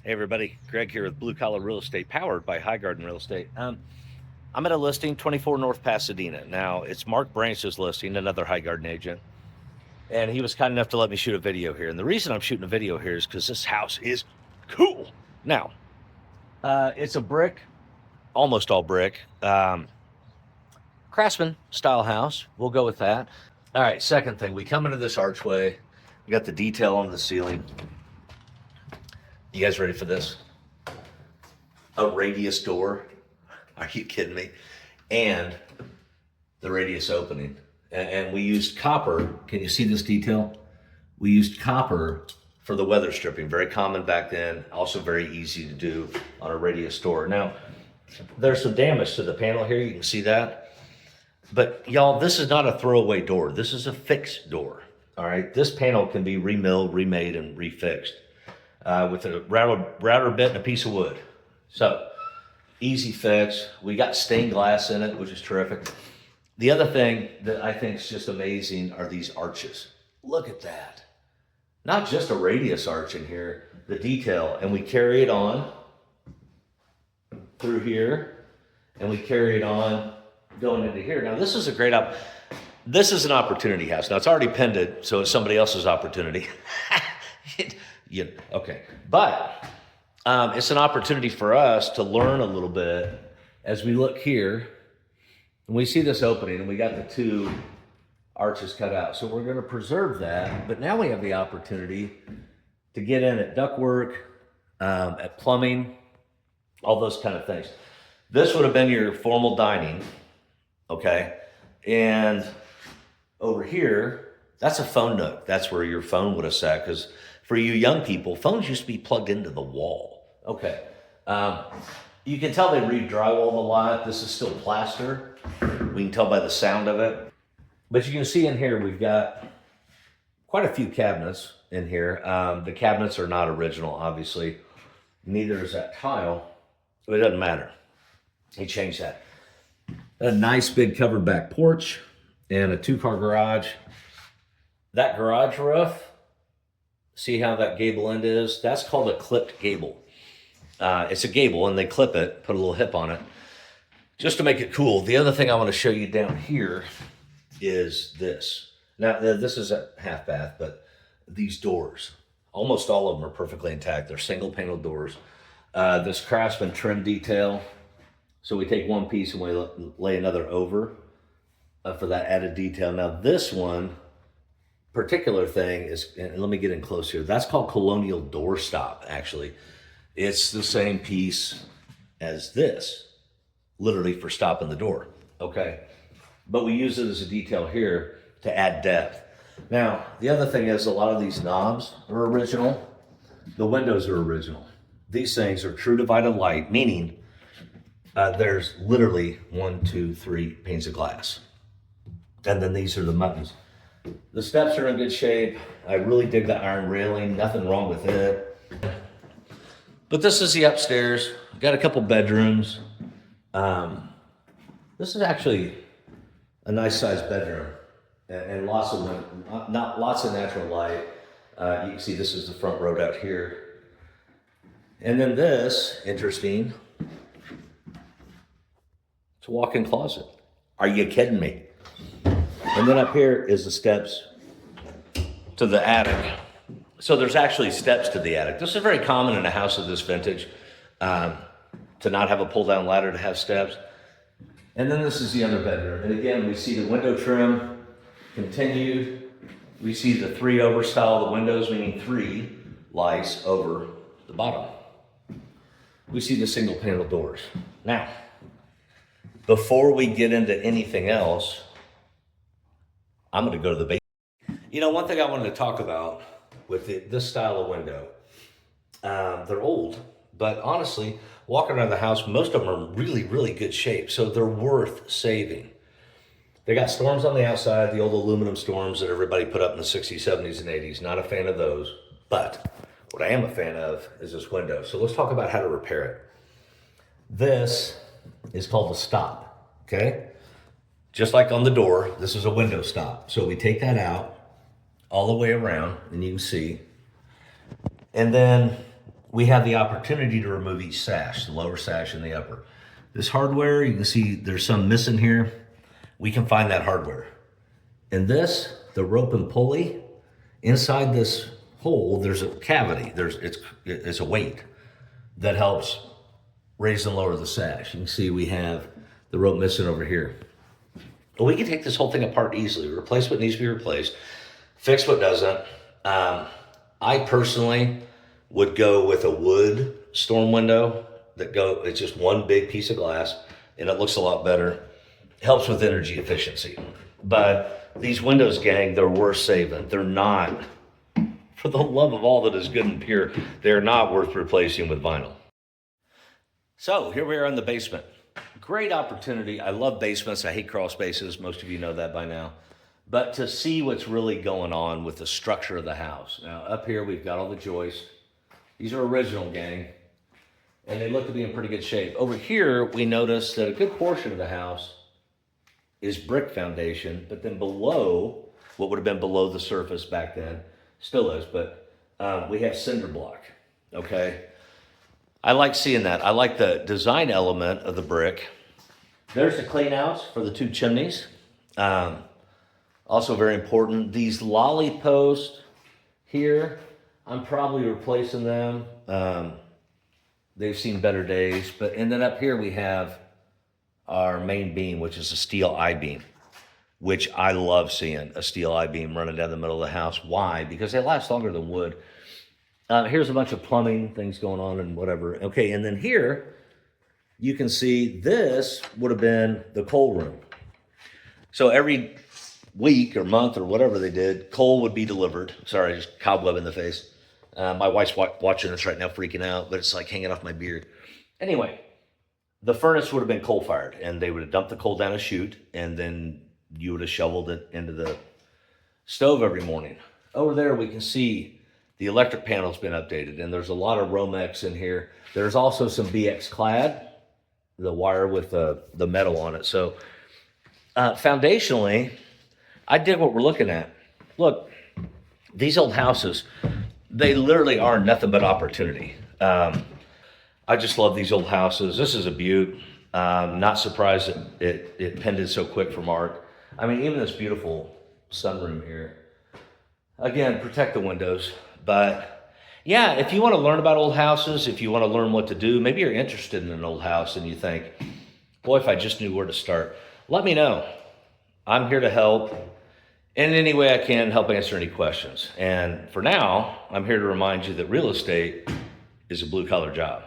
Hey everybody, Greg here with Blue Collar Real Estate, powered by High Garden Real Estate. I'm at a listing, 24 North Pasadena. Now, it's Mark Branch's listing, another High Garden agent, and he was kind enough to let me shoot a video here. And the reason I'm shooting a video here is because this house is cool. Now, it's a brick, almost all brick, Craftsman style house. We'll go with that. All right, second thing, we come into this archway. We got the detail on the ceiling. You guys ready for this? A radius door. Are you kidding me? And the radius opening. And we used copper. Can you see this detail? We used copper for the weather stripping. Very common back then. Also very easy to do on a radius door. Now, there's some damage to the panel here. You can see that. But y'all, this is not a throwaway door. This is a fixed door. All right. This panel can be remilled, remade, and refixed. With a router bit and a piece of wood. So, easy fix. We got stained glass in it, which is terrific. The other thing that I think is just amazing are these arches. Look at that. Not just a radius arch in here, the detail. And we carry it on through here, and we carry it on going into here. Now, this is a great this is an opportunity house. Now, it's already pended, so it's somebody else's opportunity. Okay, but it's an opportunity for us to learn a little bit as we look here and we see this opening and we got the two arches cut out. So we're going to preserve that, but now we have the opportunity to get in at ductwork, at plumbing, all those kind of things. This would have been your formal dining, okay? And over here, that's a phone nook. That's where your phone would have sat, because for you young people, phones used to be plugged into the wall. Okay. You can tell they re-drywalled a lot. This is still plaster. We can tell by the sound of it. But you can see in here, we've got quite a few cabinets in here. The cabinets are not original, obviously. Neither is that tile, but it doesn't matter. He changed that. A nice big covered back porch and a 2-car garage. That garage roof, see how that gable end is? That's called a clipped gable. It's a gable and they clip it, put a little hip on it, just to make it cool. The other thing I want to show you down here is this. Now, this is a half bath, but these doors, almost all of them are perfectly intact. They're single panel doors. This Craftsman trim detail. So we take one piece and we lay another over for that added detail. Now this one, particular thing is, and let me get in close here, that's called colonial doorstop, actually. It's the same piece as this, literally for stopping the door, okay? But we use it as a detail here to add depth. Now, the other thing is a lot of these knobs are original. The windows are original. These things are true divided light, meaning there's literally 1, 2, 3 panes of glass. And then these are the buttons. The steps are in good shape. I really dig the iron railing. Nothing wrong with it. But this is the upstairs. Got a couple bedrooms. This is actually a nice sized bedroom and lots of lots of natural light. You can see this is the front road out here. And then this, interesting, it's a walk-in closet. Are you kidding me? And then up here is the steps to the attic. So there's actually steps to the attic. This is very common in a house of this vintage, to not have a pull-down ladder, to have steps. And then this is the other bedroom. And again, we see the window trim continued. We see the 3 over style of the windows, meaning 3 lights over the bottom. We see the single panel doors. Now, before we get into anything else, I'm going to go to the basement. You know, one thing I wanted to talk about with this style of window, they're old, but honestly, walking around the house, most of them are really, really good shape, so they're worth saving. They got storms on the outside, the old aluminum storms that everybody put up in the 60s, 70s, and 80s. Not a fan of those, but what I am a fan of is this window. So let's talk about how to repair it. This is called a stop, okay? Just like on the door, this is a window stop. So we take that out all the way around, and you can see. And then we have the opportunity to remove each sash, the lower sash and the upper. This hardware, you can see there's some missing here. We can find that hardware. And this, the rope and pulley, inside this hole, there's a cavity. It's a weight that helps raise and lower the sash. You can see we have the rope missing over here. But we can take this whole thing apart easily, replace what needs to be replaced, fix what doesn't. I personally would go with a wood storm window it's just one big piece of glass and it looks a lot better. Helps with energy efficiency. But these windows, gang, they're worth saving. They're not, for the love of all that is good and pure, they're not worth replacing with vinyl. So here we are in the basement. Great opportunity. I love basements. I hate crawl spaces. Most of you know that by now. But to see what's really going on with the structure of the house. Now up here we've got all the joists. These are original, gang. And they look to be in pretty good shape. Over here, we notice that a good portion of the house is brick foundation, but then below, what would have been below the surface back then, still is, but we have cinder block, okay? I like seeing that. I like the design element of the brick. There's the clean outs for the two chimneys. Also very important, these lolly posts here, I'm probably replacing them. They've seen better days, and then up here we have our main beam, which is a steel I-beam, which I love seeing a steel I-beam running down the middle of the house. Why? Because they last longer than wood. Here's a bunch of plumbing things going on and whatever. Okay, and then here you can see this would have been the coal room. So every week or month or whatever they did, coal would be delivered. Sorry, just cobweb in the face. My wife's watching this right now, freaking out, but it's like hanging off my beard. Anyway, the furnace would have been coal-fired, and they would have dumped the coal down a chute, and then you would have shoveled it into the stove every morning. Over there, we can see the electric panel's been updated, and there's a lot of Romex in here. There's also some BX clad, the wire with the metal on it. So foundationally, I dig what we're looking at. Look, these old houses, they literally are nothing but opportunity. I just love these old houses. This is a beaut. Not surprised that it pended so quick for Mark. I mean, even this beautiful sunroom here. Again, protect the windows. But yeah, if you want to learn about old houses, if you want to learn what to do, maybe you're interested in an old house and you think, boy, if I just knew where to start, let me know. I'm here to help in any way I can, help answer any questions. And for now, I'm here to remind you that real estate is a blue-collar job.